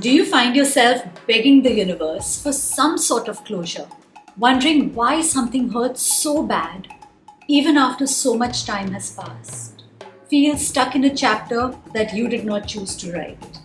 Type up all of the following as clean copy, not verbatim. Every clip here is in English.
Do you find yourself begging the universe for some sort of closure, wondering why something hurts so bad even after so much time has passed? Feel stuck in a chapter that you did not choose to write?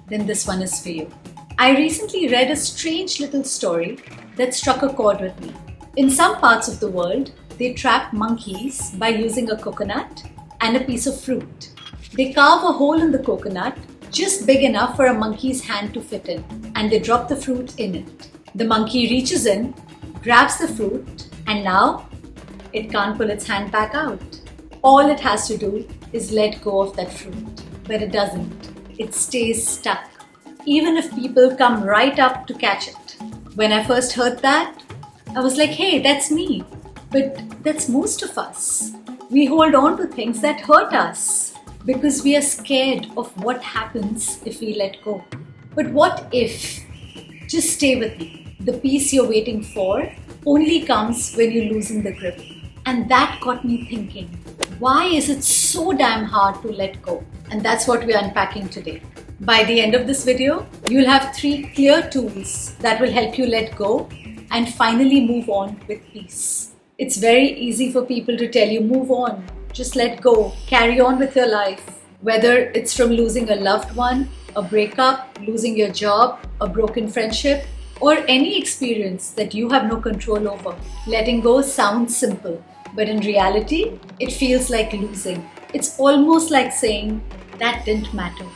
Then this one is for you. I recently read a strange little story that struck a chord with me. In some parts of the world, they trap monkeys by using a coconut and a piece of fruit. They carve a hole in the coconut just big enough for a monkey's hand to fit in, and they drop the fruit in it. The monkey reaches in, grabs the fruit, and now it can't pull its hand back out. All it has to do is let go of that fruit, but it doesn't. It stays stuck, even if people come right up to catch it. When I first heard that, I was like, hey, that's me. But that's most of us. We hold on to things that hurt us because we are scared of what happens if we let go. But what if? Just stay with me. The peace you're waiting for only comes when you loosen the grip. And that got me thinking, why is it so damn hard to let go? And that's what we're unpacking today. By the end of this video, you'll have 3 clear tools that will help you let go and finally move on with peace. It's very easy for people to tell you, move on, just let go, carry on with your life. Whether it's from losing a loved one, a breakup, losing your job, a broken friendship, or any experience that you have no control over. Letting go sounds simple, but in reality, it feels like losing. It's almost like saying, that didn't matter,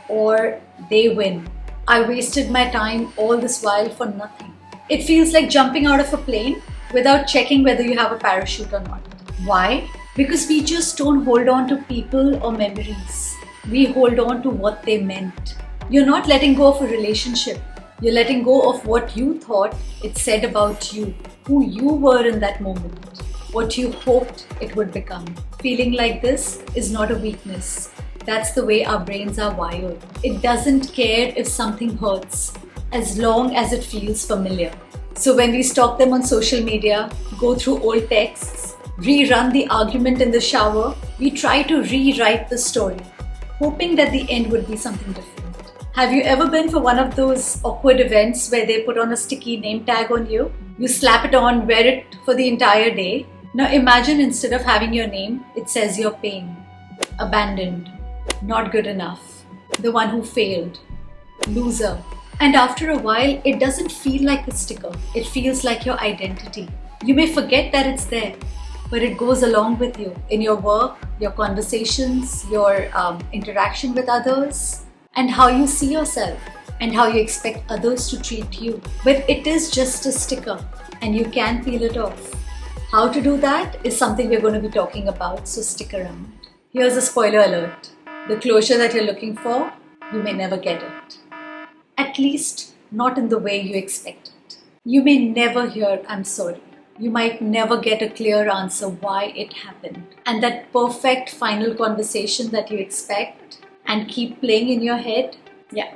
or they win. I wasted my time all this while for nothing. It feels like jumping out of a plane without checking whether you have a parachute or not. Why? Because we just don't hold on to people or memories. We hold on to what they meant. You're not letting go of a relationship. You're letting go of what you thought it said about you, who you were in that moment, what you hoped it would become. Feeling like this is not a weakness. That's the way our brains are wired. It doesn't care if something hurts, as long as it feels familiar. So when we stalk them on social media, go through old texts, rerun the argument in the shower, we try to rewrite the story, hoping that the end would be something different. Have you ever been for one of those awkward events where they put on a sticky name tag on you? You slap it on, wear it for the entire day. Now imagine instead of having your name, it says your pain, abandoned, not good enough, the one who failed, loser. And after a while, it doesn't feel like a sticker. It feels like your identity. You may forget that it's there, but it goes along with you in your work, your conversations, your interaction with others, and how you see yourself and how you expect others to treat you. But it is just a sticker and you can peel it off. How to do that is something we're going to be talking about, so stick around. Here's a spoiler alert. The closure that you're looking for, you may never get it. At least not in the way you expect it. You may never hear, I'm sorry. You might never get a clear answer why it happened. And that perfect final conversation that you expect and keep playing in your head, yeah,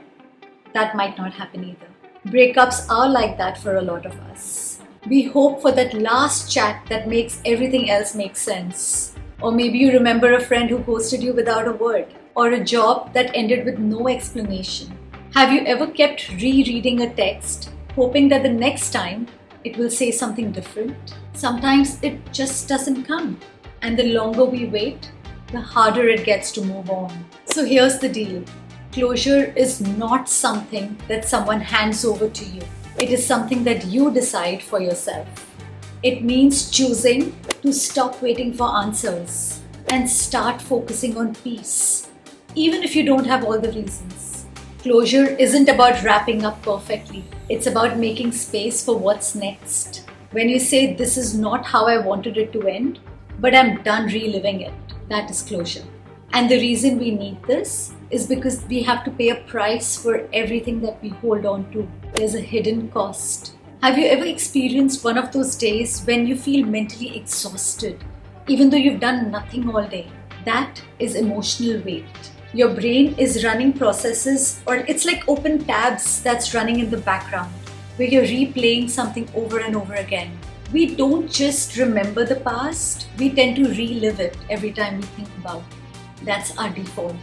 that might not happen either. Breakups are like that for a lot of us. We hope for that last chat that makes everything else make sense. Or maybe you remember a friend who ghosted you without a word, or a job that ended with no explanation. Have you ever kept rereading a text, hoping that the next time it will say something different? Sometimes it just doesn't come. And the longer we wait, the harder it gets to move on. So here's the deal. Closure is not something that someone hands over to you. It is something that you decide for yourself. It means choosing to stop waiting for answers and start focusing on peace, even if you don't have all the reasons. Closure isn't about wrapping up perfectly. It's about making space for what's next. When you say, this is not how I wanted it to end, but I'm done reliving it, that is closure. And the reason we need this is because we have to pay a price for everything that we hold on to. There's a hidden cost. Have you ever experienced one of those days when you feel mentally exhausted, even though you've done nothing all day? That is emotional weight. Your brain is running processes, or it's like open tabs that's running in the background, where you're replaying something over and over again. We don't just remember the past, we tend to relive it every time we think about it. That's our default.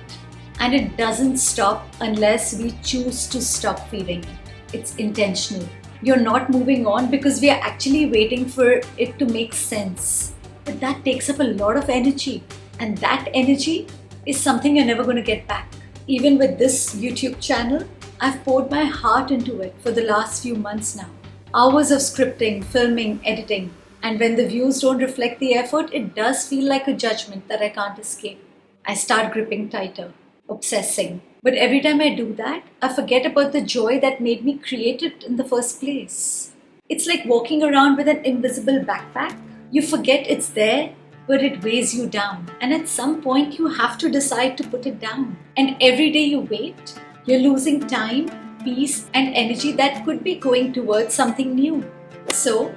And it doesn't stop unless we choose to stop feeling it. It's intentional. You're not moving on because we are actually waiting for it to make sense. But that takes up a lot of energy. And that energy is something you're never going to get back. Even with this YouTube channel, I've poured my heart into it for the last few months now. Hours of scripting, filming, editing. And when the views don't reflect the effort, it does feel like a judgment that I can't escape. I start gripping tighter, obsessing. But every time I do that, I forget about the joy that made me create it in the first place. It's like walking around with an invisible backpack. You forget it's there, but it weighs you down. And at some point, you have to decide to put it down. And every day you wait, you're losing time, peace, and energy that could be going towards something new. So,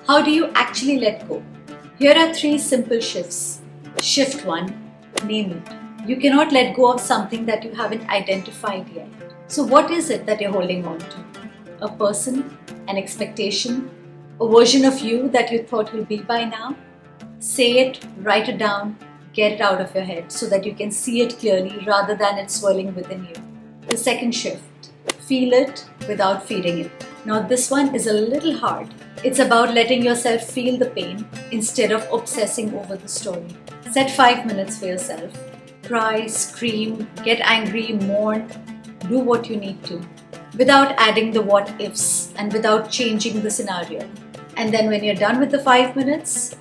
how do you actually let go? Here are 3 simple shifts. Shift 1, name it. You cannot let go of something that you haven't identified yet. So what is it that you're holding on to? A person, an expectation, a version of you that you thought you'll be by now? Say it, write it down, get it out of your head so that you can see it clearly rather than it swirling within you. The second shift, feel it without feeling it. Now this one is a little hard. It's about letting yourself feel the pain instead of obsessing over the story. Set 5 minutes for yourself. Cry, scream, get angry, mourn, do what you need to, without adding the what ifs and without changing the scenario. And then when you're done with the 5 minutes,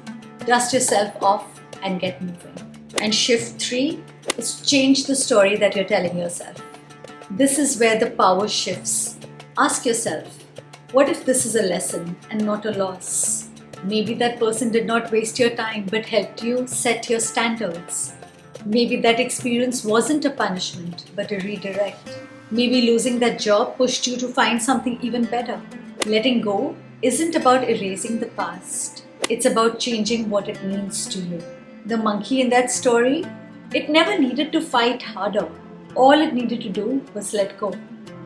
dust yourself off and get moving. And shift 3 is change the story that you're telling yourself. This is where the power shifts. Ask yourself, what if this is a lesson and not a loss? Maybe that person did not waste your time but helped you set your standards. Maybe that experience wasn't a punishment, but a redirect. Maybe losing that job pushed you to find something even better. Letting go isn't about erasing the past. It's about changing what it means to you. The monkey in that story, it never needed to fight harder. All it needed to do was let go.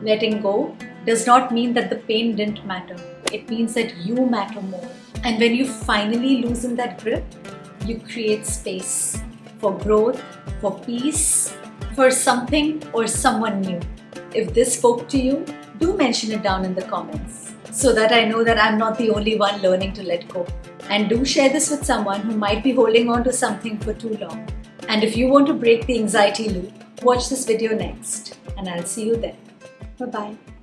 Letting go does not mean that the pain didn't matter. It means that you matter more. And when you finally loosen that grip, you create space. For growth, for peace, for something or someone new. If this spoke to you, do mention it down in the comments so that I know that I'm not the only one learning to let go. And do share this with someone who might be holding on to something for too long. And if you want to break the anxiety loop, watch this video next and I'll see you there. Bye-bye.